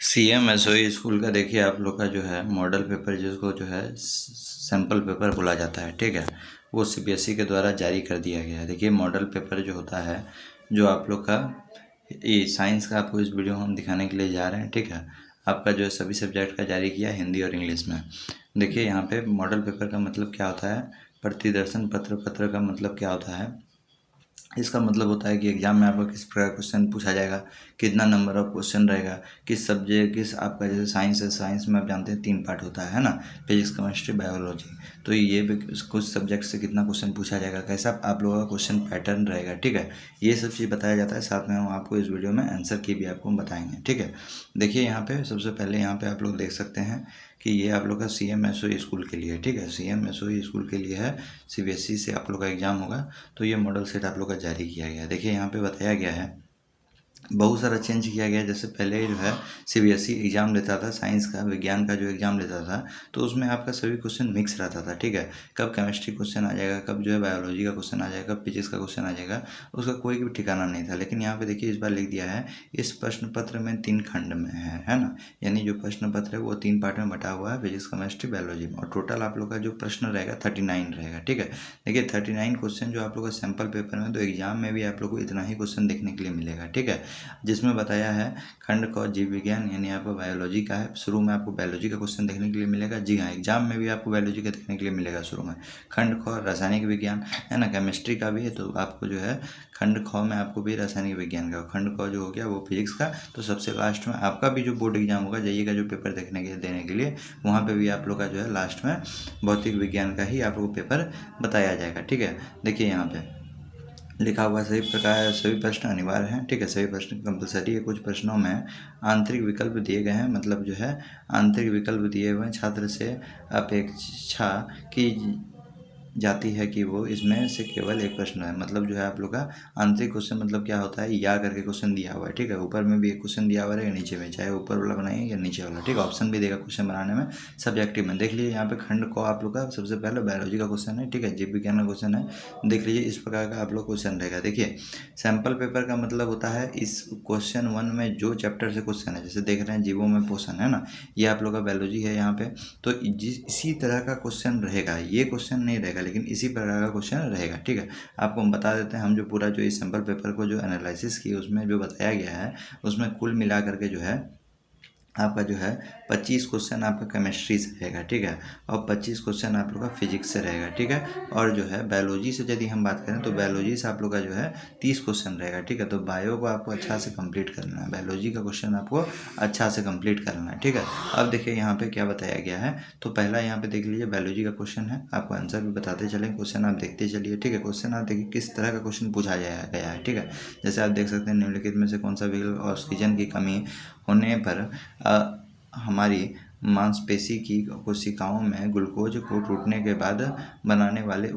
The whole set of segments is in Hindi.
CMSOE स्कूल का देखिए आप लोग का जो है मॉडल पेपर जिसको जो है सैम्पल पेपर बोला जाता है, ठीक है। वो CBSE के द्वारा जारी कर दिया गया है। देखिए मॉडल पेपर जो होता है जो आप लोग का ये साइंस का आपको इस वीडियो में हम दिखाने के लिए जा रहे हैं, ठीक है। आपका जो है सभी सब्जेक्ट का जारी किया हिंदी और इंग्लिश में। देखिए यहाँ पे मॉडल पेपर का मतलब क्या होता है, प्रतिदर्शन पत्र का मतलब क्या होता है। इसका मतलब होता है कि एग्जाम में आपका किस प्रकार क्वेश्चन पूछा जाएगा, कितना नंबर ऑफ क्वेश्चन रहेगा, किस सब्जेक्ट किस आपका जैसे साइंस है, साइंस में आप जानते हैं 3 पार्ट होता है ना, फिजिक्स केमिस्ट्री बायोलॉजी। तो ये भी कुछ सब्जेक्ट से कितना क्वेश्चन पूछा जाएगा, कैसा आप लोगों का क्वेश्चन पैटर्न रहेगा, ठीक है। ये सब चीज़ बताया जाता है। साथ में हम आपको इस वीडियो में आंसर की भी आपको बताएंगे, ठीक है। देखिए यहाँ पे सबसे पहले यहाँ पे आप लोग देख सकते हैं कि ये आप लोग का CMSOE स्कूल के लिए है, ठीक है। CMSOE स्कूल के लिए है, CBSE से आप लोग का एग्जाम होगा। तो ये मॉडल सेट आप लोग का जारी किया गया है। देखिए यहाँ पे बताया गया है बहुत सारा चेंज किया गया है। जैसे पहले जो है CBSE एग्जाम लेता था, साइंस का विज्ञान का जो एग्जाम लेता था, तो उसमें आपका सभी क्वेश्चन मिक्स रहता था, ठीक है। कब केमिस्ट्री क्वेश्चन आ जाएगा, कब जो है बायोलॉजी का क्वेश्चन आ जाएगा, कब फिजिक्स का क्वेश्चन आ जाएगा, उसका कोई भी ठिकाना नहीं था। लेकिन यहाँ पे देखिए इस बार लिख दिया है इस प्रश्न पत्र में 3 खंड में है ना। यानी जो प्रश्न पत्र है वो 3 पार्ट में बटा हुआ है, फिजिक्स केमिस्ट्री बायोलॉजी में। और टोटल आप लोग का जो प्रश्न रहेगा 39 रहेगा, ठीक है। देखिए 39 क्वेश्चन जो आप लोग का सैम्पल पेपर में, तो एग्जाम में भी आप लोग को इतना ही क्वेश्चन देखने के लिए मिलेगा, ठीक है। जिसमें बताया है खंड क जीव विज्ञान यानी आपका बायोलॉजी का है। शुरू में आपको बायोलॉजी का क्वेश्चन देखने के लिए मिलेगा, जी हाँ, एग्जाम में भी आपको बायोलॉजी का देखने के लिए मिलेगा शुरू में। खंड ख रासायनिक विज्ञान है ना, केमिस्ट्री का भी है, तो आपको जो है खंड ख में आपको भी रासायनिक विज्ञान का, खंड क जो हो गया वो फिजिक्स का। तो सबसे लास्ट में आपका भी जो बोर्ड एग्जाम होगा जाइएगा जो पेपर देखने के देने के लिए, वहाँ पे भी आप लोग का जो है लास्ट में भौतिक विज्ञान का ही आप लोग को पेपर बताया जाएगा, ठीक है। देखिए यहाँ पे लिखा हुआ सभी प्रकार सभी प्रश्न अनिवार्य हैं, ठीक है। सभी प्रश्न कंपलसरी है। कुछ प्रश्नों में आंतरिक विकल्प दिए गए हैं, मतलब जो है आंतरिक विकल्प दिए हुए हैं। छात्र से अपेक्षा की जाती है कि वो इसमें से केवल एक प्रश्न है। मतलब जो है आप लोग का आंतरिक क्वेश्चन मतलब क्या होता है, या करके क्वेश्चन दिया हुआ है, ठीक है। ऊपर में भी एक क्वेश्चन दिया हुआ है, नीचे में, चाहे ऊपर वाला बनाइए या नीचे वाला, ठीक है। ऑप्शन भी देगा क्वेश्चन बनाने में सब्जेक्टिव में। देख लीजिए यहाँ पे खंड को आप लोग का सबसे पहले बायोलॉजी का क्वेश्चन है, ठीक है, जीव विज्ञान का क्वेश्चन है। देख लीजिए इस प्रकार का आप लोग क्वेश्चन रहेगा। देखिए सैम्पल पेपर का मतलब होता है इस क्वेश्चन 1 में जो चैप्टर से क्वेश्चन है, जैसे देख रहे हैं जीवों में पोषण है ना, ये आप लोग का बायोलॉजी है यहाँ पे। तो इसी तरह का क्वेश्चन रहेगा, ये क्वेश्चन नहीं रहेगा लेकिन इसी प्रकार का क्वेश्चन रहेगा, ठीक है। आपको हम बता देते हैं, हम जो पूरा जो इस सैम्पल पेपर को जो एनालिसिस किए उसमें जो बताया गया है, उसमें कुल मिला करके जो है आपका जो है 25 क्वेश्चन आपका केमिस्ट्री से रहेगा, ठीक है। और 25 क्वेश्चन आप लोग का फिजिक्स से रहेगा, ठीक है। और जो है बायोलॉजी से यदि हम बात करें तो बायोलॉजी से आप लोग का जो है 30 क्वेश्चन रहेगा, ठीक है। तो बायो को आपको अच्छा से कंप्लीट करना है, बायोलॉजी का क्वेश्चन आपको अच्छा से कंप्लीट करना है, ठीक है। अब देखिए यहाँ पे क्या बताया गया है। तो पहला यहाँ पे देख लीजिए बायोलॉजी का क्वेश्चन है, आपको आंसर भी बताते चलें, क्वेश्चन आप देखते चलिए, ठीक है। क्वेश्चन आप देखिए किस तरह का क्वेश्चन पूछा गया है, ठीक है। जैसे आप देख सकते हैं निम्नलिखित में से कौन सा विकल्प ऑक्सीजन की कमी होने पर हमारी मांसपेशी की कोशिकाओं में ग्लूकोज को टूटने के बाद बनाने वाले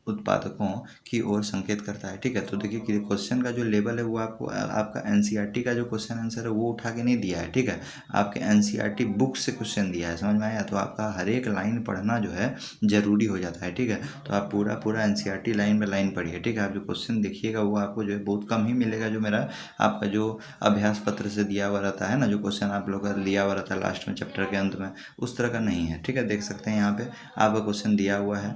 उत्पादकों की ओर संकेत करता है, ठीक है। तो देखिए कि क्वेश्चन का जो लेवल है वो आपको आपका NCERT का जो क्वेश्चन आंसर है वो उठा के नहीं दिया है, ठीक है। आपके NCERT बुक से क्वेश्चन दिया है, समझ में आया। तो आपका हर एक लाइन पढ़ना जो है ज़रूरी हो जाता है, ठीक है। तो आप पूरा NCERT लाइन बाय लाइन पढ़िए, ठीक है। आप जो क्वेश्चन देखिएगा वो आपको जो है बहुत कम ही मिलेगा, जो मेरा आपका जो अभ्यास पत्र से दिया हुआ रहता है ना, जो क्वेश्चन आप लोग का दिया हुआ रहता है लास्ट में चैप्टर के अंत में, उस तरह का नहीं है, ठीक है। देख सकते हैं यहाँ पे आपका क्वेश्चन दिया हुआ है,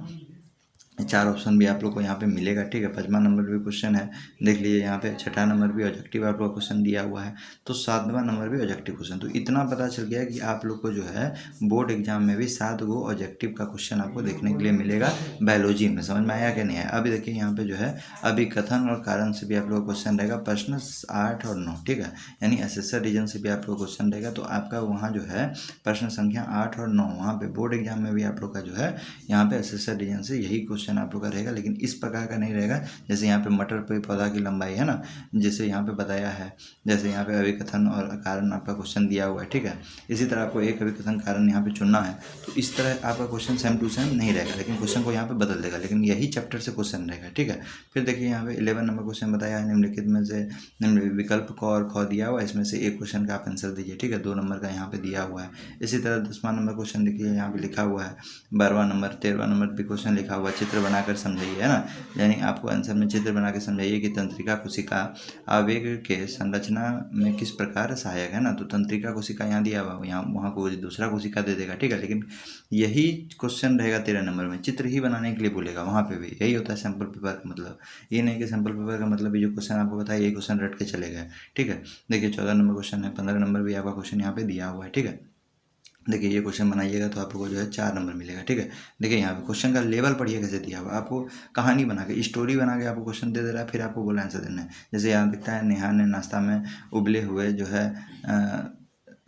4 ऑप्शन भी आप लोग को यहाँ पे मिलेगा, ठीक है। 5वां नंबर भी क्वेश्चन है, देख लीजिए यहाँ पे। 6ठा नंबर भी ऑब्जेक्टिव आप लोग क्वेश्चन दिया हुआ है, तो 7वां नंबर भी ऑब्जेक्टिव क्वेश्चन। तो इतना पता चल गया कि आप लोग को जो है बोर्ड एग्जाम में भी 7 गो ऑब्जेक्टिव का क्वेश्चन आपको देखने के लिए मिलेगा बायोलॉजी में। समझ में आया कि नहीं है। अभी देखिए यहाँ पे जो है अभिकथन और कारण से भी आप लोग क्वेश्चन रहेगा, प्रश्न 8 और 9, ठीक है। यानी एसेसर रीजन से भी आप लोग क्वेश्चन रहेगा। तो आपका वहाँ जो है प्रश्न संख्या 8 और 9 वहाँ पे बोर्ड एग्जाम में भी आप लोग का जो है यहाँ पे एसेसर रीजन से यही क्वेश्चन आप लोग का रहेगा, लेकिन इस प्रकार का नहीं रहेगा। जैसे यहाँ पे मटर पे पौधा की लंबाई है ना, जैसे यहाँ पे बताया है, जैसे यहाँ पे अभिकथन और कारण आपका क्वेश्चन दिया हुआ है, ठीक है। इसी तरह आपको एक अभिकथन कारण यहाँ पे चुनना है। तो इस तरह आपका क्वेश्चन सेम टू सेम नहीं रहेगा, लेकिन क्वेश्चन को यहाँ पे बदल देगा, लेकिन यही चैप्टर से क्वेश्चन रहेगा, ठीक है। फिर देखिए यहाँ पे 11 नंबर क्वेश्चन बताया है, निम्नलिखित में से विकल्प क और ख दिया हुआ है, इसमें से एक क्वेश्चन का आप आंसर दीजिए, ठीक है। 2 नंबर का यहाँ पे दिया हुआ है। इसी तरह 10वां नंबर क्वेश्चन देखिए यहाँ पे लिखा हुआ है। 12वां नंबर 13वां नंबर भी क्वेश्चन लिखा हुआ है। चित्र चित्र बनाकर समझाइए, है ना। यानी आपको आंसर में चित्र बना के समझाइए कि तंत्रिका कोशिका आवेग के संरचना में किस प्रकार सहायक है ना। तो तंत्रिका कोशिका यहाँ दिया हुआ, यहाँ वहाँ को दूसरा कोशिका दे देगा, ठीक है। लेकिन यही क्वेश्चन रहेगा 13 नंबर में, चित्र ही बनाने के लिए बोलेगा, वहाँ पे भी यही होता है सैम्पल पेपर का मतलब। ये नहीं कि सैम्पल पेपर का मतलब ये जो क्वेश्चन आपको बताया यही क्वेश्चन रट के चले गए, ठीक है। देखिए 14 नंबर क्वेश्चन है, 15 नंबर भी आपका क्वेश्चन यहाँ पे दिया हुआ है, ठीक है। देखिए ये क्वेश्चन बनाइएगा तो आपको जो है 4 नंबर मिलेगा, ठीक है। देखिए यहाँ पे क्वेश्चन का लेवल पढ़िए कैसे दिया हुआ, आपको कहानी बना के, स्टोरी बना के आपको क्वेश्चन दे रहा है, फिर आपको बोला आंसर देना है। जैसे यहाँ दिखता है, नेहा ने नाश्ता में उबले हुए जो है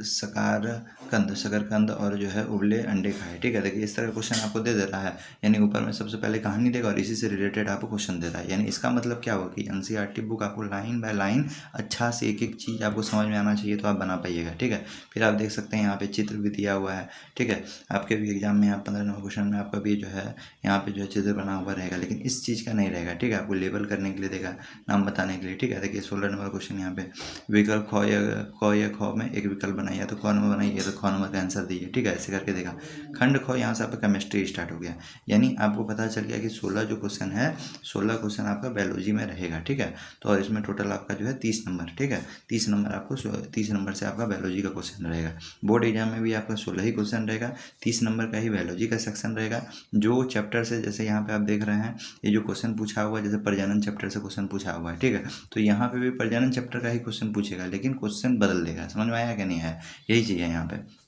शकरकंद और जो है उबले अंडे खाए, ठीक है। देखिए इस तरह का क्वेश्चन आपको दे रहा है, यानी ऊपर में सबसे पहले कहानी देगा और इसी से रिलेटेड आपको क्वेश्चन दे रहा है। यानी इसका मतलब क्या हुआ कि एनसीईआरटी बुक आपको लाइन बाय लाइन अच्छा से एक एक चीज़ आपको समझ में आना चाहिए तो आप बना पाइएगा, ठीक है। फिर आप देख सकते हैं यहाँ पे चित्र भी दिया हुआ है, ठीक है। आपके भी एग्जाम में यहाँ 15 नंबर क्वेश्चन में आपका भी जो है यहाँ पे जो है चित्र बना हुआ रहेगा, लेकिन इस चीज़ का नहीं रहेगा, ठीक है। आपको लेबल करने के लिए देगा, नाम बताने के लिए, ठीक है। देखिए 16 नंबर क्वेश्चन यहाँ पे विकल्प ख या ख में एक विकल्प बनाइए, तो ख नंबर बनाइए तो ख नंबर का आंसर दीजिए, ठीक है। ऐसे करके देखा खंड ख, यहाँ से आपका केमिस्ट्री स्टार्ट हो गया। यानी आपको पता चल गया कि 16 जो क्वेश्चन है, 16 क्वेश्चन आपका बायोलॉजी में रहेगा, ठीक है। तो और इसमें टोटल आपका जो है 30 नंबर, ठीक है। 30 नंबर आपको 30 नंबर से आपका बायोलॉजी का क्वेश्चन रहेगा। बोर्ड एग्जाम में भी आपका 16 ही क्वेश्चन रहेगा, 30 नंबर का ही बायोलॉजी का सेक्शन रहेगा। जो चैप्टर से, जैसे यहाँ पे आप देख रहे हैं ये जो क्वेश्चन पूछा हुआ है, जैसे प्रजनन चैप्टर से क्वेश्चन पूछा हुआ है, ठीक है। तो यहाँ पे भी प्रजनन चैप्टर का ही क्वेश्चन पूछेगा, लेकिन क्वेश्चन बदल देगा। समझ में आया कि नहीं है, यही चीज़ है यहाँ पे।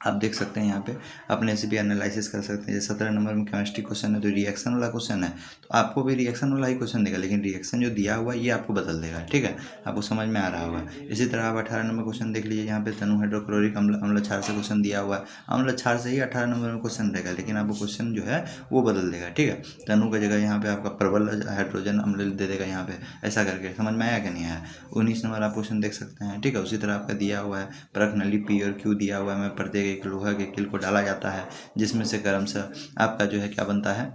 आप देख सकते हैं यहाँ पे अपने से भी एनालिसिस कर सकते हैं। जैसे 17 नंबर में केमिस्ट्री क्वेश्चन है तो रिएक्शन वाला क्वेश्चन है, तो आपको भी रिएक्शन वाला ही क्वेश्चन देगा, लेकिन रिएक्शन जो दिया हुआ है ये आपको बदल देगा, ठीक है। आपको समझ में आ रहा होगा। इसी तरह आप 18 नंबर क्वेश्चन देख लीजिए, यहाँ पे तनु हाइड्रोक्लोरिक अम्ल क्षार से क्वेश्चन दिया हुआ है, अम्ल क्षार से ही 18 नंबर में क्वेश्चन रहेगा, लेकिन आपको क्वेश्चन जो है वो बदल देगा, ठीक है। तनु की जगह यहाँ पे आपका प्रबल हाइड्रोजन अम्ल दे देगा यहाँ पे, ऐसा करके। समझ में आया कि नहीं आया। 19 नंबर आप क्वेश्चन देख सकते हैं, ठीक है। उसी तरह आपका दिया हुआ है परख नली पी और क्यू दिया हुआ है, में प्रत्येक एक लोहा के किल को डाला जाता है, जिसमें से क्रमशः आपका जो है क्या बनता है,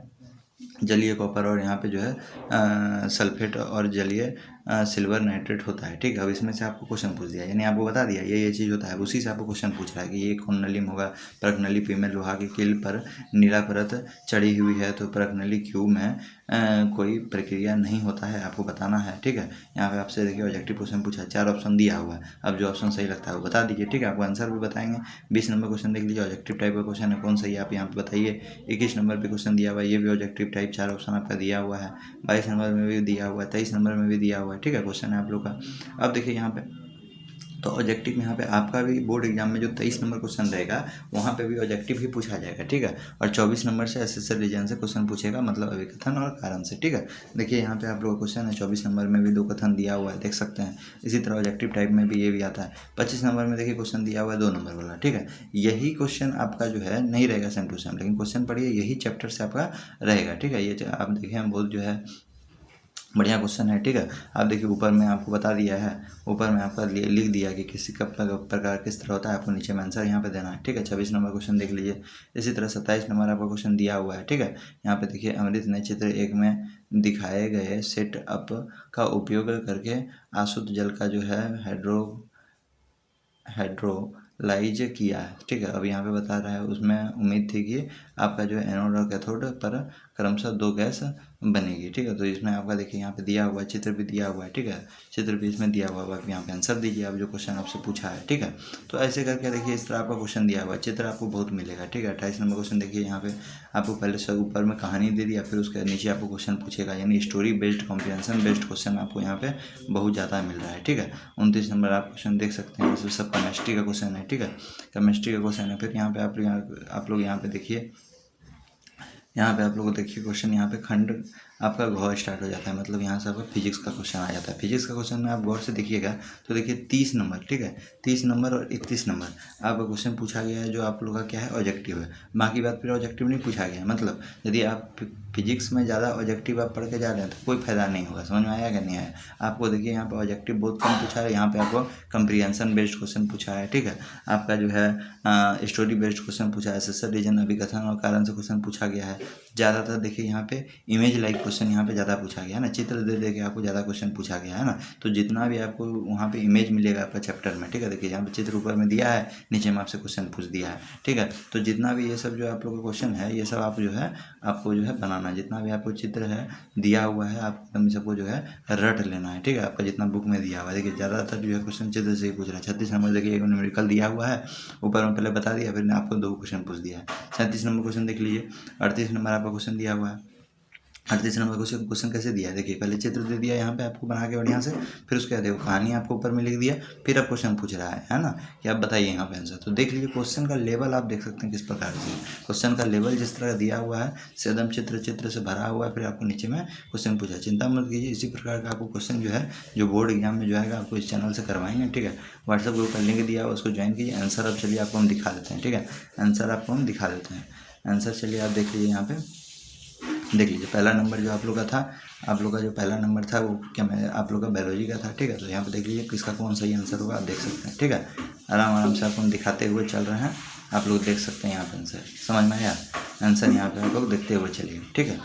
जलीय कॉपर और यहाँ पे जो है सल्फेट और जलीय सिल्वर नाइट्रेट होता है, ठीक है। अब इसमें से आपको क्वेश्चन पूछ दिया, यानी आपको बता दिया ये चीज़ होता है, उसी से आपको क्वेश्चन पूछ रहा है कि ये कौन नली में होगा। परख नली पी में लोहा के किल पर नीला परत चढ़ी हुई है, तो परख नली क्यू में कोई प्रक्रिया नहीं होता है, आपको बताना है, ठीक है। यहाँ पे आपसे देखिए ऑब्जेक्टिव क्वेश्चन पूछा है, 4 ऑप्शन दिया हुआ है, अब जो ऑप्शन सही लगता है वो बता दीजिए, ठीक है। आपको आंसर भी बताएंगे। 20 नंबर क्वेश्चन देख लीजिए, ऑब्जेक्टिव टाइप का क्वेश्चन है, कौन सही है आप यहाँ पे बताइए। 21 नंबर पे क्वेश्चन दिया हुआ है, ये भी ऑब्जेक्टिव टाइप, 4 ऑप्शन आपका दिया हुआ है। 22 नंबर में भी दिया हुआ है, 23 नंबर में भी दिया हुआ है, ठीक है। क्वेश्चन है आप लोग का। अब देखिए यहाँ पे तो ऑब्जेक्टिव में यहाँ पे आपका भी बोर्ड एग्जाम में जो 23 नंबर क्वेश्चन रहेगा वहाँ पे भी ऑब्जेक्टिव ही पूछा जाएगा, ठीक है। और 24 नंबर से एसेसर रीजन से क्वेश्चन पूछेगा, मतलब अभिकथन और कारण से, ठीक है। देखिए यहाँ पे आप लोग क्वेश्चन है 24 नंबर में भी 2 कथन दिया हुआ है, देख सकते हैं। इसी तरह ऑब्जेक्टिव टाइप में भी ये भी आता है। 25 नंबर में देखिए क्वेश्चन दिया हुआ है 2 नंबर वाला, ठीक है। यही क्वेश्चन आपका जो है नहीं रहेगा सेम टू सेम, लेकिन क्वेश्चन पढ़िए यही चैप्टर से आपका रहेगा, ठीक है। ये आप देखिए बहुत जो है बढ़िया क्वेश्चन है, ठीक है। आप देखिए ऊपर में आपको बता दिया है, ऊपर में आपका लिख दिया कि किसी का प्रकार किस तरह होता है, आपको नीचे में आंसर यहाँ पे देना है, ठीक है। 26 नंबर क्वेश्चन देख लीजिए। इसी तरह 27 नंबर आपका क्वेश्चन दिया हुआ है, ठीक है। यहाँ पे देखिए अमृत ने चित्र 1 में दिखाए गए सेट अप का उपयोग करके आशुद्ध जल का जो है हाइड्रोलाइज किया है, ठीक है। अब यहाँ पे बता रहा है उसमें उम्मीद थी कि आपका जो है एनोड और कैथोड पर क्रमशः 2 गैस बनेगी, ठीक है। तो इसमें आपका देखिए यहाँ पे दिया हुआ है, चित्र भी दिया हुआ है, ठीक है। चित्र भी इसमें दिया हुआ है, आप यहाँ पे आंसर दीजिए आप जो क्वेश्चन आपसे पूछा है, ठीक है। तो ऐसे करके देखिए इस तरह आपका क्वेश्चन दिया हुआ है, चित्र आपको बहुत मिलेगा, ठीक है। 28 नंबर क्वेश्चन देखिए यहाँ पे आपको पहले से ऊपर में कहानी दे दिया, फिर उसके नीचे आपको क्वेश्चन पूछेगा, यानी story based comprehension based question आपको यहाँ पे बहुत ज़्यादा मिल रहा है, ठीक है। 29 नंबर आप क्वेश्चन देख सकते हैं, इसमें सब केमिस्ट्री का क्वेश्चन है, ठीक है। केमिस्ट्री का क्वेश्चन है। फिर यहाँ पे आप लोग यहाँ पे देखिए, यहाँ पे आप लोग देखिए क्वेश्चन यहाँ पे खंड आपका घ स्टार्ट हो जाता है, मतलब यहाँ से आपका फिजिक्स का क्वेश्चन आ जाता है। फिजिक्स का क्वेश्चन में आप गौर से देखिएगा तो देखिए 30 नंबर, ठीक है। 30 नंबर और 31 नंबर आपका क्वेश्चन पूछा गया है, जो आप लोग का क्या है ऑब्जेक्टिव है। बाकी बात फिर ऑब्जेक्टिव नहीं पूछा गया है, मतलब यदि आप फिजिक्स में ज़्यादा ऑब्जेक्टिव आप पढ़ के जा रहे हैं तो कोई फायदा नहीं होगा। समझ में आया कि नहीं आया। आपको देखिए यहाँ पे ऑब्जेक्टिव बहुत कम पूछा है, यहाँ पे आपको कंप्रीहेंशन बेस्ड क्वेश्चन पूछा है, ठीक है। आपका जो है स्टोरी बेस्ड क्वेश्चन पूछा है, एसेसर रीजन अभिकथन और कारण से क्वेश्चन पूछा गया है। ज़्यादातर देखिए यहाँ पे इमेज लाइक क्वेश्चन यहाँ पे ज़्यादा पूछा गया है ना, चित्र दे दे के आपको ज़्यादा क्वेश्चन पूछा गया है ना। तो जितना भी आपको वहाँ पे इमेज मिलेगा आपका चैप्टर में, ठीक है, देखिए यहाँ पे चित्र ऊपर में दिया है, नीचे में आपसे क्वेश्चन पूछ दिया है, ठीक है। तो जितना भी ये सब जो आप लोग का क्वेश्चन है, ये सब आप जो है आपको जो है बनाना, जितना भी आपको चित्र है दिया हुआ है आप एकदम सबको जो है रट लेना है, ठीक है। आपका जितना बुक में दिया हुआ है, देखिए ज़्यादातर जो है क्वेश्चन चित्र से ही पूछ रहा है। 36 नंबर देखिए एक न्यूमेरिकल दिया हुआ है, ऊपर में पहले बता दिया, फिर आपको 2 क्वेश्चन पूछ दिया है। 37 नंबर क्वेश्चन देख लीजिए, 38 नंबर आपका क्वेश्चन दिया हुआ है। 38 नंबर क्वेश्चन कैसे दिया है, देखिए पहले चित्र दे दिया यहाँ पे आपको बना के बढ़िया से, फिर उसके बाद देखो कहानी आपको ऊपर में लिख दिया, फिर अब क्वेश्चन पूछ रहा है ना, कि आप बताइए यहाँ पे आंसर। तो देख लीजिए क्वेश्चन का लेवल आप देख सकते हैं किस प्रकार से, क्वेश्चन का लेवल जिस तरह दिया हुआ है एकदम चित्र से भरा हुआ है, फिर आपको नीचे में क्वेश्चन पूछा। चिंता मत कीजिए, इसी प्रकार का आपको क्वेश्चन जो है जो बोर्ड एग्जाम में जो है आपको इस चैनल से करवाएंगे, ठीक है। व्हाट्सएप ग्रुप का लिंक दिया हुआ उसको ज्वाइन कीजिए। आंसर अब चलिए आपको हम दिखा देते हैं, ठीक है, आंसर आपको हम दिखा देते हैं। आंसर चलिए आप देख लीजिए, यहाँ पे देख लीजिए पहला नंबर जो आप लोग का था, आप लोग का जो पहला नंबर था वो क्या मैं आप लोग का बायोलॉजी का था, ठीक है। तो यहाँ पे देख लीजिए किसका कौन सही आंसर होगा आप देख सकते हैं, ठीक है। आराम आराम से आपको हम दिखाते हुए चल रहे हैं, आप लोग देख सकते हैं यहाँ पे आंसर, समझ में आया। आंसर यहाँ पे आप लोग देखते हुए चलिए, ठीक है,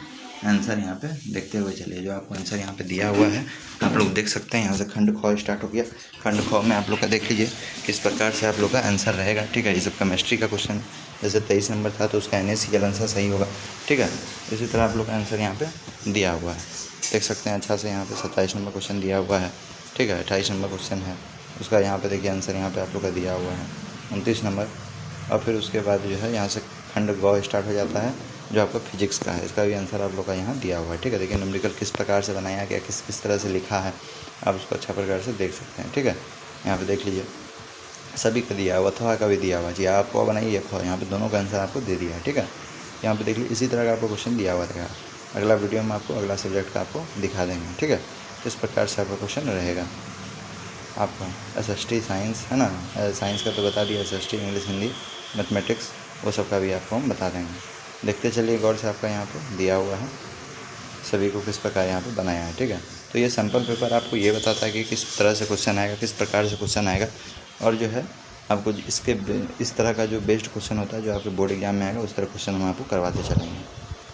आंसर यहाँ पे देखते हुए चलिए। जो आपको आंसर यहाँ पे दिया हुआ है आप लोग देख सकते हैं, यहाँ से खंड ख स्टार्ट हो गया। खंड ख में आप लोग का देख लीजिए किस प्रकार से आप लोग का आंसर रहेगा, ठीक है। ये सब केमिस्ट्री का क्वेश्चन, जैसे 23 नंबर था तो उसका NaCl आंसर सही होगा, ठीक है। इसी तरह आप लोग का आंसर यहाँ पे दिया हुआ है, देख सकते हैं अच्छा से। यहाँ पे 27 नंबर क्वेश्चन दिया हुआ है, ठीक है। 28 नंबर क्वेश्चन है उसका, यहाँ पे देखिए आंसर यहाँ पे आप लोग का दिया हुआ है 29 नंबर। और फिर उसके बाद जो है यहाँ से खंड ग स्टार्ट हो जाता है जो आपका फिजिक्स का है, इसका भी आंसर आप लोग का यहाँ दिया हुआ है, ठीक है। देखिए न्यूमेरिकल किस प्रकार से बनाया गया, किस तरह से लिखा है, आप उसको अच्छा प्रकार से देख सकते हैं, ठीक है। यहाँ पे देख लीजिए सभी का दिया हुआ, अथवा का भी दिया हुआ जी, आप ख बनाइए ख, यहाँ पे दोनों का आंसर आपको दे दिया है, ठीक है। यहाँ पे देख लीजिए इसी तरह का आपको क्वेश्चन दिया हुआ रहेगा। अगला वीडियो में आपको अगला सब्जेक्ट का आपको दिखा देंगे, ठीक है। इस प्रकार से आपका क्वेश्चन रहेगा। आपका SST साइंस है ना, साइंस का तो बता दिया, SST इंग्लिश हिंदी मैथमेटिक्स वो सब का भी आपको हम बता देंगे। देखते चलिए गौर से, आपका यहाँ पे दिया हुआ है सभी को किस प्रकार यहाँ पे बनाया है, ठीक है। तो ये सैम्पल पेपर आपको ये बताता है कि किस तरह से क्वेश्चन आएगा, किस प्रकार से क्वेश्चन आएगा, और जो है आपको इसके इस तरह का जो बेस्ड क्वेश्चन होता है जो आपके बोर्ड एग्जाम में आएगा उस तरह क्वेश्चन हम आपको करवाते चलेंगे।